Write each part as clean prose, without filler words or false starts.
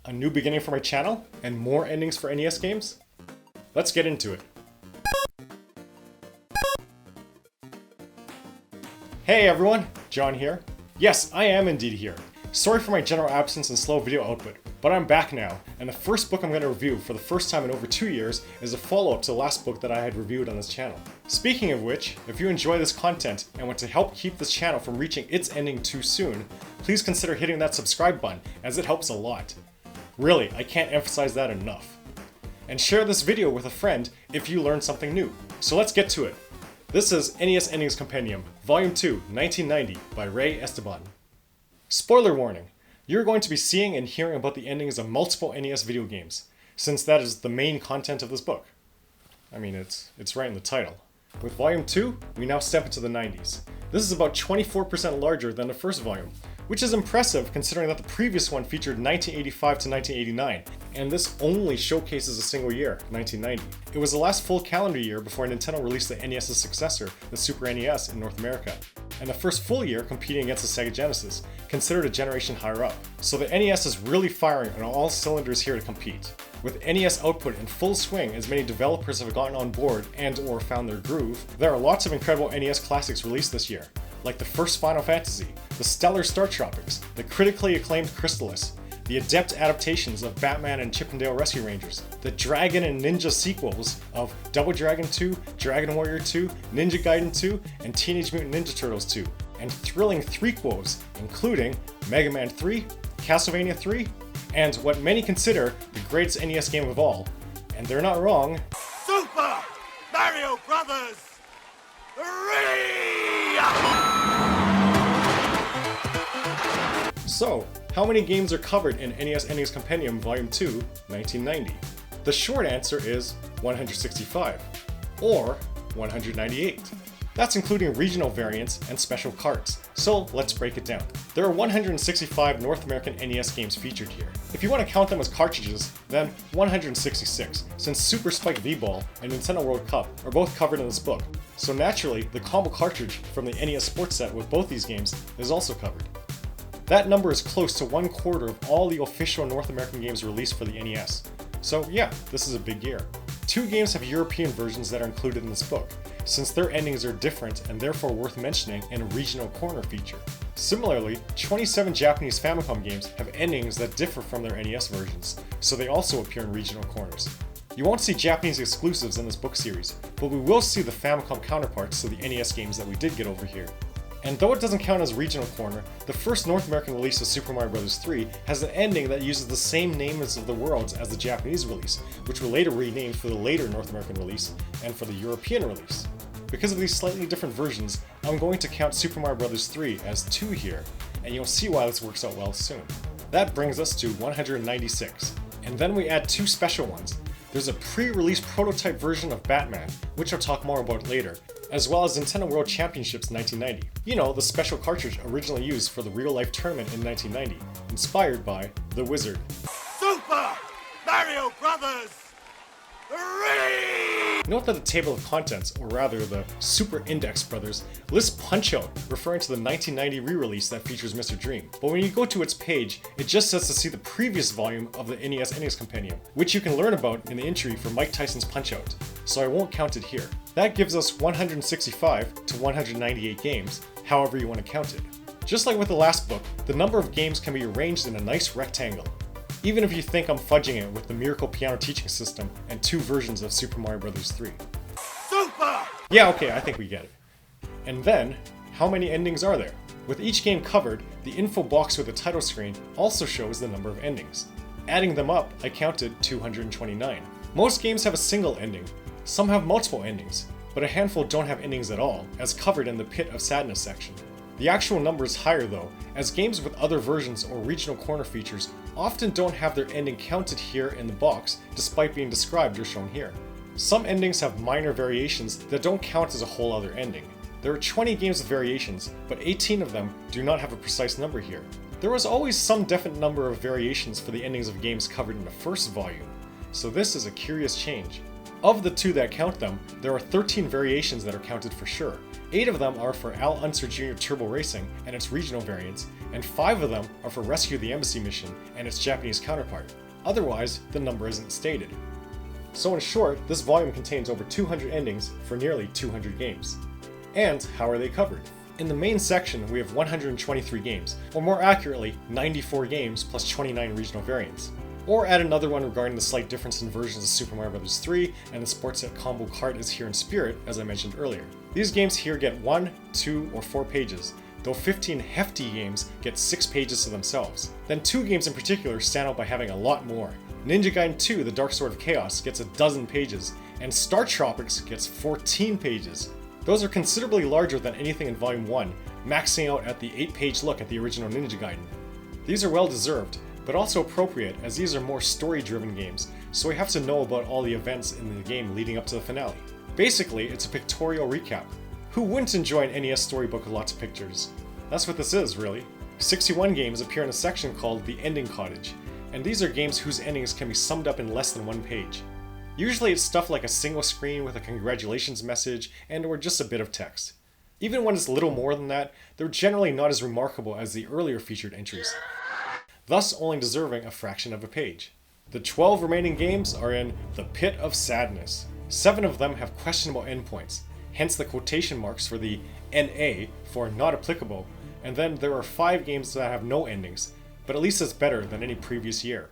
A new beginning for my channel, and more endings for NES games? Let's get into it. Hey everyone, John here. Yes, I am indeed here. Sorry for my general absence and slow video output, but I'm back now, and the first book I'm going to review for the first time in over 2 years is a follow-up to the last book that I had reviewed on this channel. Speaking of which, if you enjoy this content and want to help keep this channel from reaching its ending too soon, please consider hitting that subscribe button, as it helps a lot. Really, I can't emphasize that enough. And share this video with a friend if you learned something new. So let's get to it. This is NES Endings Compendium, Volume 2, 1990 by Rey Esteban. Spoiler warning, you're going to be seeing and hearing about the endings of multiple NES video games, since that is the main content of this book. I mean, it's right in the title. With Volume 2, we now step into the 90s. This is about 24% larger than the first volume, which is impressive considering that the previous one featured 1985 to 1989, and this only showcases a single year, 1990. It was the last full calendar year before Nintendo released the NES's successor, the Super NES, in North America, and the first full year competing against the Sega Genesis, considered a generation higher up. So the NES is really firing on all cylinders here to compete. With NES output in full swing as many developers have gotten on board and or found their groove, there are lots of incredible NES classics released this year, like the first Final Fantasy, the stellar Star Tropics, the critically acclaimed Crystalis, the adept adaptations of Batman and Chippendale Rescue Rangers, the Dragon and Ninja sequels of Double Dragon 2, Dragon Warrior 2, Ninja Gaiden 2, and Teenage Mutant Ninja Turtles 2, and thrilling threequels including Mega Man 3, Castlevania 3, and what many consider the greatest NES game of all, and they're not wrong, Super Mario Brothers 3! So, how many games are covered in NES Endings Compendium Volume 2, 1990? The short answer is 165, or 198. That's including regional variants and special cards, so let's break it down. There are 165 North American NES games featured here. If you want to count them as cartridges, then 166, since Super Spike V-Ball and Nintendo World Cup are both covered in this book, so naturally the combo cartridge from the NES Sports set with both these games is also covered. That number is close to 1/4 of all the official North American games released for the NES. So yeah, this is a big year. 2 games have European versions that are included in this book, since their endings are different and therefore worth mentioning in a regional corner feature. Similarly, 27 Japanese Famicom games have endings that differ from their NES versions, so they also appear in regional corners. You won't see Japanese exclusives in this book series, but we will see the Famicom counterparts to the NES games that we did get over here. And though it doesn't count as regional corner, the first North American release of Super Mario Bros. 3 has an ending that uses the same names of the worlds as the Japanese release, which were later renamed for the later North American release and for the European release. Because of these slightly different versions, I'm going to count Super Mario Bros. 3 as 2 here, and you'll see why this works out well soon. That brings us to 196, and then we add 2 special ones. There's a pre-release prototype version of Batman, which I'll talk more about later, as well as Nintendo World Championships 1990. You know, the special cartridge originally used for the real-life tournament in 1990, inspired by The Wizard. Super Mario Brothers 3! Note that the table of contents, or rather the Super Index Brothers, lists Punch-Out, referring to the 1990 re-release that features Mr. Dream. But when you go to its page, it just says to see the previous volume of the NES Endings Compendium, which you can learn about in the entry for Mike Tyson's Punch-Out, so I won't count it here. That gives us 165 to 198 games, however you want to count it. Just like with the last book, the number of games can be arranged in a nice rectangle, even if you think I'm fudging it with the Miracle Piano teaching system and 2 versions of Super Mario Bros. 3. Super! Yeah, okay, I think we get it. And then, how many endings are there? With each game covered, the info box with the title screen also shows the number of endings. Adding them up, I counted 229. Most games have a single ending. Some have multiple endings, but a handful don't have endings at all, as covered in the Pit of Sadness section. The actual number is higher though, as games with other versions or regional corner features often don't have their ending counted here in the box, despite being described or shown here. Some endings have minor variations that don't count as a whole other ending. There are 20 games with variations, but 18 of them do not have a precise number here. There was always some definite number of variations for the endings of games covered in the first volume, so this is a curious change. Of the 2 that count them, there are 13 variations that are counted for sure. 8 of them are for Al Unser Jr. Turbo Racing and its regional variants, and 5 of them are for Rescue the Embassy mission and its Japanese counterpart. Otherwise, the number isn't stated. So in short, this volume contains over 200 endings for nearly 200 games. And how are they covered? In the main section, we have 123 games, or more accurately, 94 games plus 29 regional variants. Or add another one regarding the slight difference in versions of Super Mario Bros. 3 and the Sports Set Combo Card is here in spirit, as I mentioned earlier. These games here get 1, 2, or 4 pages, though 15 hefty games get 6 pages to themselves. Then 2 games in particular stand out by having a lot more. Ninja Gaiden 2: The Dark Sword of Chaos gets a dozen pages, and Star Tropics gets 14 pages. Those are considerably larger than anything in Volume 1, maxing out at the 8-page look at the original Ninja Gaiden. These are well deserved, but also appropriate as these are more story-driven games, so we have to know about all the events in the game leading up to the finale. Basically, it's a pictorial recap. Who wouldn't enjoy an NES storybook with lots of pictures? That's what this is, really. 61 games appear in a section called the Ending Cottage, and these are games whose endings can be summed up in less than 1 page. Usually it's stuff like a single screen with a congratulations message and or just a bit of text. Even when it's little more than that, they're generally not as remarkable as the earlier featured entries, thus only deserving a fraction of a page. The 12 remaining games are in the Pit of Sadness. 7 of them have questionable endpoints, hence the quotation marks for the NA for not applicable, and then there are 5 games that have no endings, but at least it's better than any previous year.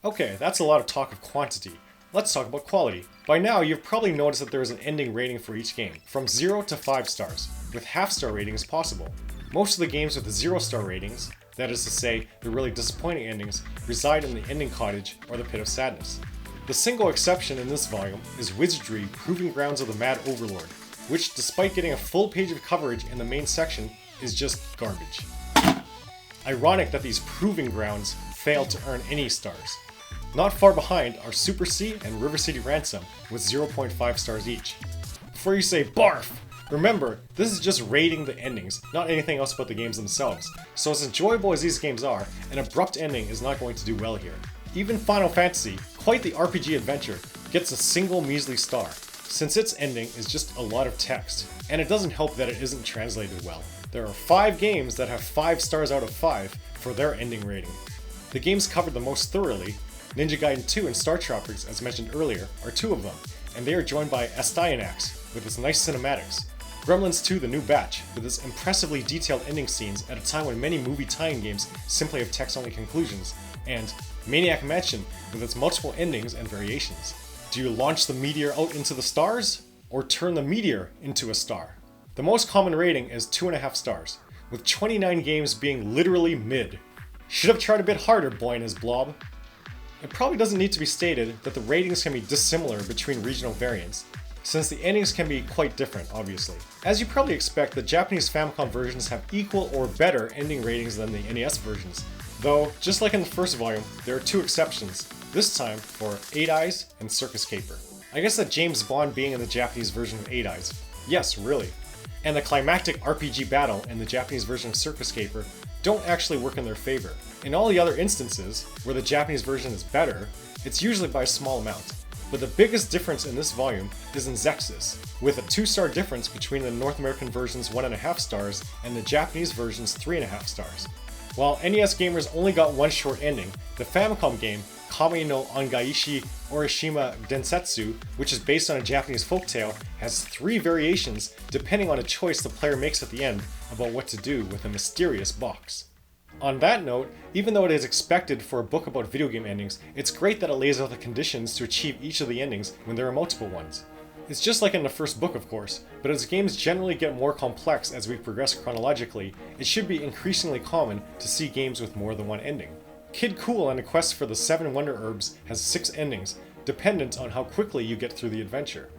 Okay, that's a lot of talk of quantity. Let's talk about quality. By now, you've probably noticed that there is an ending rating for each game, from 0 to 5 stars, with half-star ratings possible. Most of the games with 0-star ratings, that is to say, the really disappointing endings, reside in the Ending Cottage or the Pit of Sadness. The single exception in this volume is Wizardry: Proving Grounds of the Mad Overlord, which, despite getting a full page of coverage in the main section, is just garbage. Ironic that these Proving Grounds failed to earn any stars. Not far behind are Super C and River City Ransom with 0.5 stars each. Before you say barf, remember, this is just rating the endings, not anything else about the games themselves, so as enjoyable as these games are, an abrupt ending is not going to do well here. Even Final Fantasy, quite the RPG adventure, gets a single measly star, since its ending is just a lot of text, and it doesn't help that it isn't translated well. There are 5 games that have 5 stars out of 5 for their ending rating. The games covered the most thoroughly, Ninja Gaiden 2 and Star Tropics, as mentioned earlier, are 2 of them, and they are joined by Astyanax with its nice cinematics, Gremlins 2: The New Batch with its impressively detailed ending scenes at a time when many movie tie-in games simply have text-only conclusions, and Maniac Mansion with its multiple endings and variations. Do you launch the meteor out into the stars, or turn the meteor into a star? The most common rating is 2.5 stars, with 29 games being literally mid. Should have tried a bit harder, boy and his blob. It probably doesn't need to be stated that the ratings can be dissimilar between regional variants, since the endings can be quite different, obviously. As you probably expect, the Japanese Famicom versions have equal or better ending ratings than the NES versions, though, just like in the first volume, there are 2 exceptions, this time for 8 Eyes and Circus Caper. I guess that James Bond being in the Japanese version of 8 Eyes. Yes, really. And the climactic RPG battle in the Japanese version of Circus Caper don't actually work in their favor. In all the other instances, where the Japanese version is better, it's usually by a small amount. But the biggest difference in this volume is in Zexus, with a 2-star difference between the North American version's 1.5 stars and the Japanese version's 3.5 stars. While NES gamers only got 1 short ending, the Famicom game, Kami no Angaishi Orishima Densetsu, which is based on a Japanese folktale, has 3 variations depending on a choice the player makes at the end about what to do with a mysterious box. On that note, even though it is expected for a book about video game endings, it's great that it lays out the conditions to achieve each of the endings when there are multiple ones. It's just like in the first book, of course, but as games generally get more complex as we progress chronologically, it should be increasingly common to see games with more than 1 ending. Kid Cool and the Quest for the 7 Wonder Herbs has 6 endings, dependent on how quickly you get through the adventure.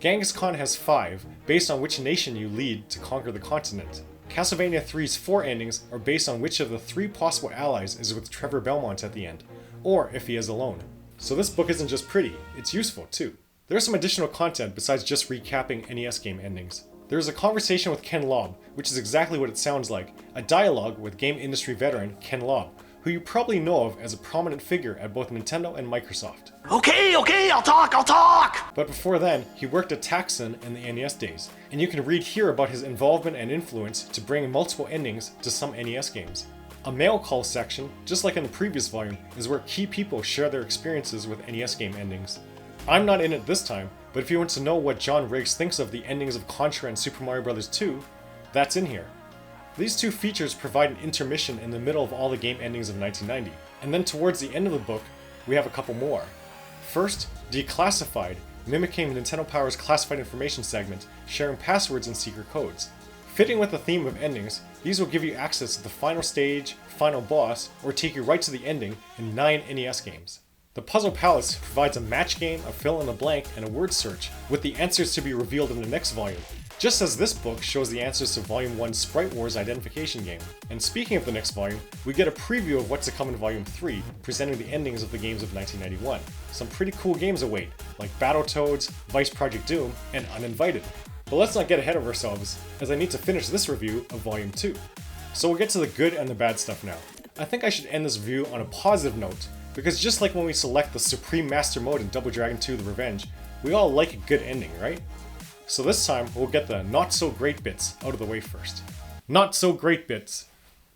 Genghis Khan has 5, based on which nation you lead to conquer the continent. Castlevania 3's 4 endings are based on which of the 3 possible allies is with Trevor Belmont at the end, or if he is alone. So this book isn't just pretty, it's useful too. There's some additional content besides just recapping NES game endings. There's a conversation with Ken Lobb, which is exactly what it sounds like, a dialogue with game industry veteran Ken Lobb, who you probably know of as a prominent figure at both Nintendo and Microsoft. Okay, I'll talk! But before then, he worked at Taxon in the NES days, and you can read here about his involvement and influence to bring multiple endings to some NES games. A mail call section, just like in the previous volume, is where key people share their experiences with NES game endings. I'm not in it this time, but if you want to know what John Riggs thinks of the endings of Contra and Super Mario Bros. 2, that's in here. These two features provide an intermission in the middle of all the game endings of 1990, and then towards the end of the book, we have a couple more. First, Declassified, mimicking Nintendo Power's classified information segment, sharing passwords and secret codes. Fitting with the theme of endings, these will give you access to the final stage, final boss, or take you right to the ending in 9 NES games. The Puzzle Palace provides a match game, a fill in the blank, and a word search, with the answers to be revealed in the next volume, just as this book shows the answers to Volume 1's Sprite Wars identification game. And speaking of the next volume, we get a preview of what's to come in Volume 3, presenting the endings of the games of 1991. Some pretty cool games await, like Battletoads, Vice Project Doom, and Uninvited. But let's not get ahead of ourselves, as I need to finish this review of Volume 2. So we'll get to the good and the bad stuff now. I think I should end this review on a positive note, because just like when we select the Supreme Master Mode in Double Dragon 2 The Revenge, we all like a good ending, right? So this time, we'll get the not so great bits out of the way first. Not so great bits.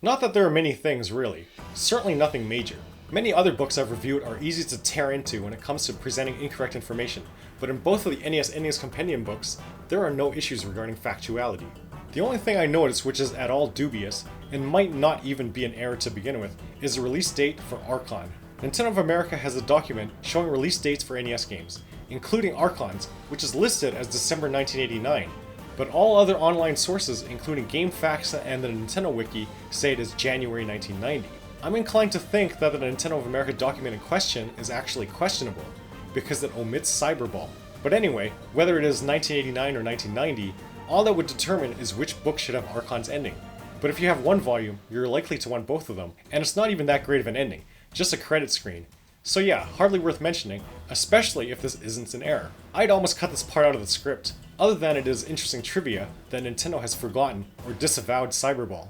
Not that there are many things, really. Certainly nothing major. Many other books I've reviewed are easy to tear into when it comes to presenting incorrect information, but in both of the NES Endings Compendium books, there are no issues regarding factuality. The only thing I noticed which is at all dubious, and might not even be an error to begin with, is the release date for Archon. Nintendo of America has a document showing release dates for NES games, including Archon's, which is listed as December 1989, but all other online sources, including GameFAQs and the Nintendo Wiki, say it is January 1990. I'm inclined to think that the Nintendo of America document in question is actually questionable, because it omits Cyberball. But anyway, whether it is 1989 or 1990, all that would determine is which book should have Archon's ending. But if you have one volume, you're likely to want both of them, and it's not even that great of an ending, just a credit screen. So yeah, hardly worth mentioning, especially if this isn't an error. I'd almost cut this part out of the script, other than it is interesting trivia that Nintendo has forgotten or disavowed Cyberball.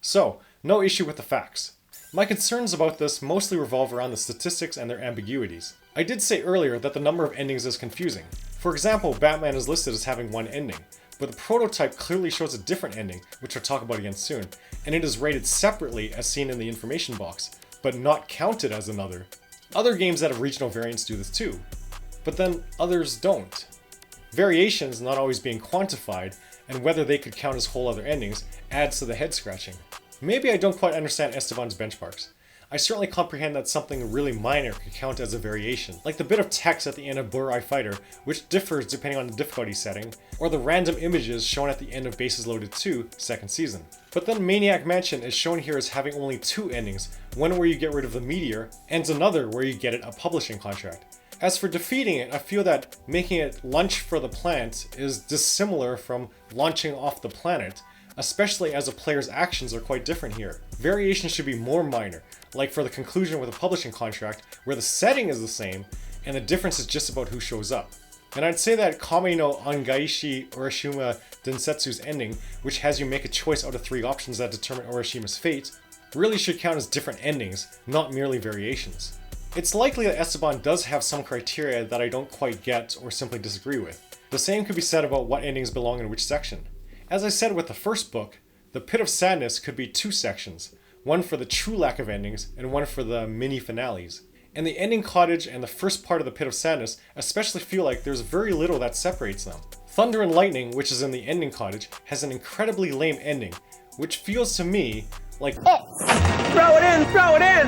So, no issue with the facts. My concerns about this mostly revolve around the statistics and their ambiguities. I did say earlier that the number of endings is confusing. For example, Batman is listed as having one ending, but the prototype clearly shows a different ending, which I'll talk about again soon, and it is rated separately as seen in the information box, but not counted as another. Other games that have regional variants do this too, but then others don't. Variations not always being quantified, and whether they could count as whole other endings, adds to the head scratching. Maybe I don't quite understand Esteban's benchmarks. I certainly comprehend that something really minor could count as a variation, like the bit of text at the end of Blur Eye Fighter, which differs depending on the difficulty setting, or the random images shown at the end of Bases Loaded 2, second season. But then Maniac Mansion is shown here as having only two endings, one where you get rid of the meteor, and another where you get it a publishing contract. As for defeating it, I feel that making it lunch for the plant is dissimilar from launching off the planet, especially as the player's actions are quite different here. Variations should be more minor, like for the conclusion with a publishing contract, where the setting is the same, and the difference is just about who shows up. And I'd say that Kame no Angaishi Urashima Densetsu's ending, which has you make a choice out of 3 options that determine Urashima's fate, really should count as different endings, not merely variations. It's likely that Esteban does have some criteria that I don't quite get or simply disagree with. The same could be said about what endings belong in which section. As I said with the first book, the Pit of Sadness could be 2 sections, one for the true lack of endings and one for the mini finales. And the ending cottage and the first part of the Pit of Sadness especially feel like there's very little that separates them. Thunder and Lightning, which is in the ending cottage, has an incredibly lame ending, which feels to me like It. Throw it in! Throw it in!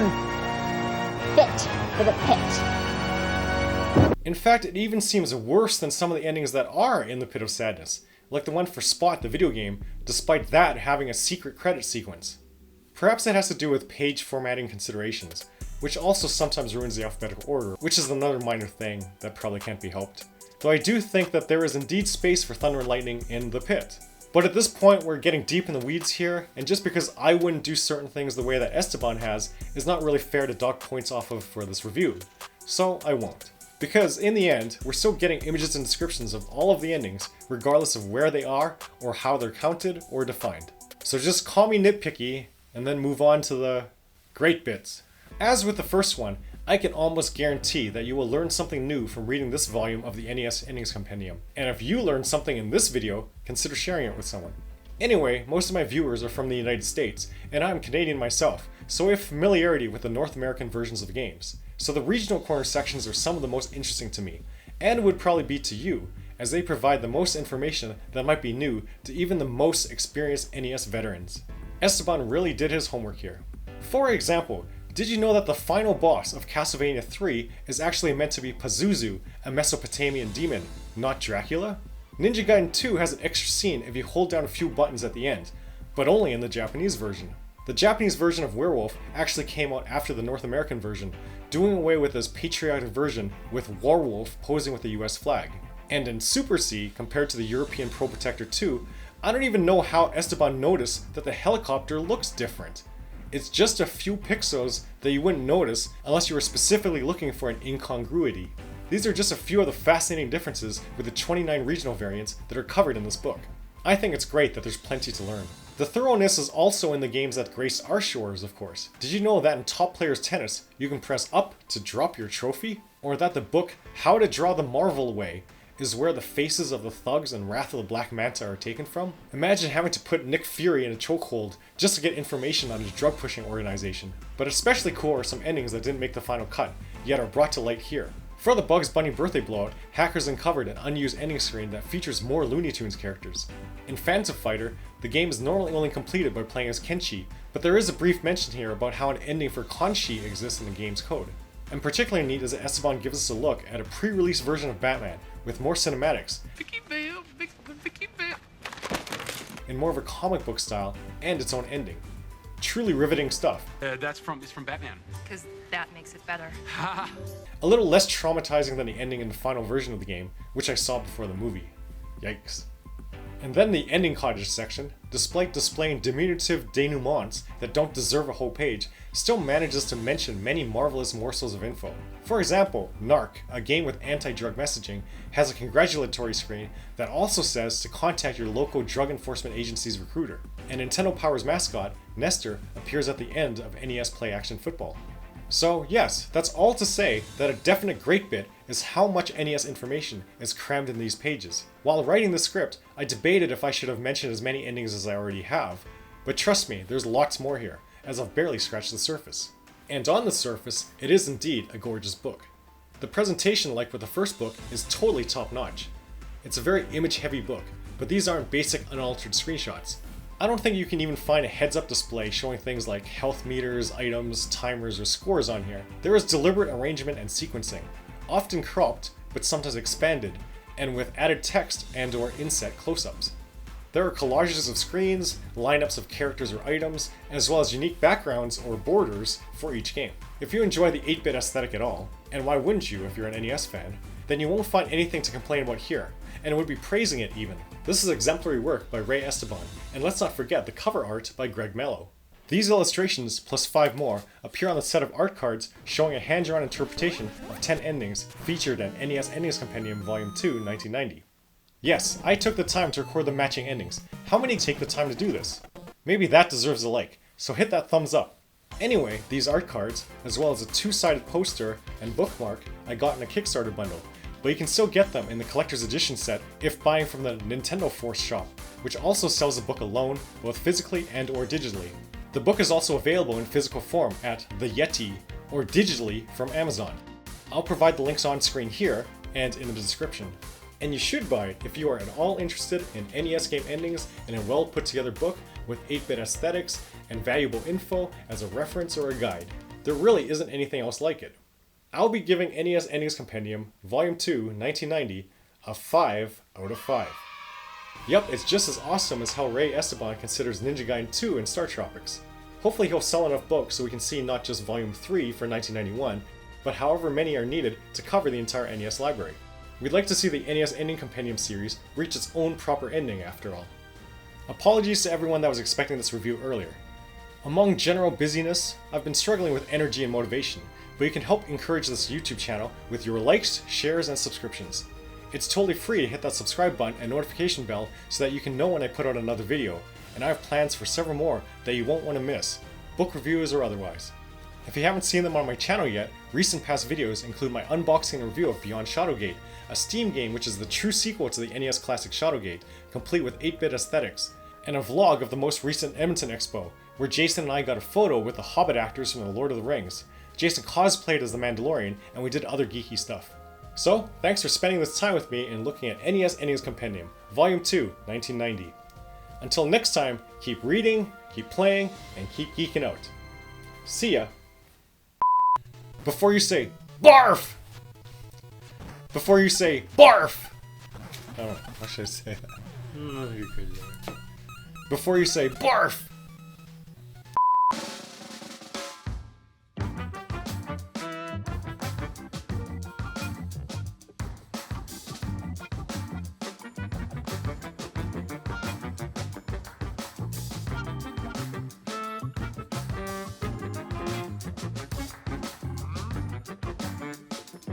Fit for the pit. In fact, it even seems worse than some of the endings that are in the Pit of Sadness, like the one for Spot the video game, despite that having a secret credit sequence. Perhaps it has to do with page formatting considerations, which also sometimes ruins the alphabetical order, which is another minor thing that probably can't be helped. Though I do think that there is indeed space for Thunder and Lightning in the pit. But at this point, we're getting deep in the weeds here, and just because I wouldn't do certain things the way that Esteban has, is not really fair to dock points off of for this review. So I won't. Because in the end, we're still getting images and descriptions of all of the endings, regardless of where they are, or how they're counted or defined. So just call me nitpicky, and then move on to the great bits. As with the first one, I can almost guarantee that you will learn something new from reading this volume of the NES Endings Compendium. And if you learn something in this video, consider sharing it with someone. Anyway, most of my viewers are from the United States, and I'm Canadian myself, so I have familiarity with the North American versions of games. So the regional corner sections are some of the most interesting to me, and would probably be to you, as they provide the most information that might be new to even the most experienced NES veterans. Esteban really did his homework here. For example, did you know that the final boss of Castlevania 3 is actually meant to be Pazuzu, a Mesopotamian demon, not Dracula? Ninja Gaiden 2 has an extra scene if you hold down a few buttons at the end, but only in the Japanese version. The Japanese version of Werewolf actually came out after the North American version, doing away with this patriotic version with Warwolf posing with the US flag. And in Super C, compared to the European Pro Protector 2, I don't even know how Esteban noticed that the helicopter looks different. It's just a few pixels that you wouldn't notice unless you were specifically looking for an incongruity. These are just a few of the fascinating differences with the 29 regional variants that are covered in this book. I think it's great that there's plenty to learn. The thoroughness is also in the games that grace our shores, of course. Did you know that in Top Players Tennis, you can press up to drop your trophy? Or that the book How to Draw the Marvel Way is where the faces of the thugs and Wrath of the Black Manta are taken from? Imagine having to put Nick Fury in a chokehold just to get information on his drug-pushing organization. But especially cool are some endings that didn't make the final cut, yet are brought to light here. For the Bugs Bunny birthday blowout, hackers uncovered an unused ending screen that features more Looney Tunes characters. In Phantom Fighter, the game is normally only completed by playing as Kenshi, but there is a brief mention here about how an ending for Kanshi exists in the game's code. And particularly neat is that Esteban gives us a look at a pre-release version of Batman with more cinematics, in more of a comic book style, and its own ending. Truly riveting stuff. It's from Batman. Because that makes it better. A little less traumatizing than the ending in the final version of the game, which I saw before the movie. Yikes. And then the ending cottage section, despite displaying diminutive denouements that don't deserve a whole page, still manages to mention many marvelous morsels of info. For example, Narc, a game with anti-drug messaging, has a congratulatory screen that also says to contact your local drug enforcement agency's recruiter. And Nintendo Power's mascot, Nestor, appears at the end of NES Play Action Football. So yes, that's all to say that a definite great bit is how much NES information is crammed in these pages. While writing the script, I debated if I should have mentioned as many endings as I already have, but trust me, there's lots more here, as I've barely scratched the surface. And on the surface, it is indeed a gorgeous book. The presentation, like with the first book, is totally top-notch. It's a very image-heavy book, but these aren't basic unaltered screenshots. I don't think you can even find a heads-up display showing things like health meters, items, timers, or scores on here. There is deliberate arrangement and sequencing, often cropped, but sometimes expanded, and with added text and/or inset close-ups. There are collages of screens, lineups of characters or items, as well as unique backgrounds or borders for each game. If you enjoy the 8-bit aesthetic at all, and why wouldn't you if you're an NES fan, then you won't find anything to complain about here, and would be praising it even. This is exemplary work by Rey Esteban, and let's not forget the cover art by Greg Mello. These illustrations, plus 5 more, appear on the set of art cards showing a hand-drawn interpretation of 10 endings featured in NES Endings Compendium Volume 2, 1990. Yes, I took the time to record the matching endings. How many take the time to do this? Maybe that deserves a like, so hit that thumbs up. Anyway, these art cards, as well as a 2-sided poster and bookmark, I got in a Kickstarter bundle, but you can still get them in the collector's edition set if buying from the Nintendo Force shop, which also sells the book alone, both physically and/or digitally. The book is also available in physical form at The Yeti, or digitally from Amazon. I'll provide the links on screen here and in the description. And you should buy it if you are at all interested in NES game endings in a well put together book with 8-bit aesthetics and valuable info as a reference or a guide. There really isn't anything else like it. I'll be giving NES Endings Compendium Volume 2, 1990, a 5 out of 5. Yup, it's just as awesome as how Rey Esteban considers Ninja Gaiden 2 in Star Tropics. Hopefully he'll sell enough books so we can see not just Volume 3 for 1991, but however many are needed to cover the entire NES library. We'd like to see the NES Ending Compendium series reach its own proper ending after all. Apologies to everyone that was expecting this review earlier. Among general busyness, I've been struggling with energy and motivation, but you can help encourage this YouTube channel with your likes, shares, and subscriptions. It's totally free to hit that subscribe button and notification bell so that you can know when I put out another video, and I have plans for several more that you won't want to miss, book reviews or otherwise. If you haven't seen them on my channel yet, recent past videos include my unboxing and review of Beyond Shadowgate, a Steam game which is the true sequel to the NES classic Shadowgate, complete with 8-bit aesthetics, and a vlog of the most recent Edmonton Expo, where Jason and I got a photo with the Hobbit actors from The Lord of the Rings. Jason cosplayed as the Mandalorian, and we did other geeky stuff. So, thanks for spending this time with me and looking at NES Endings Compendium, Volume 2, 1990. Until next time, keep reading, keep playing, and keep geeking out. See ya! Before you say, BARF! Before you say, BARF! I don't know, how should I say that? Before you say, BARF!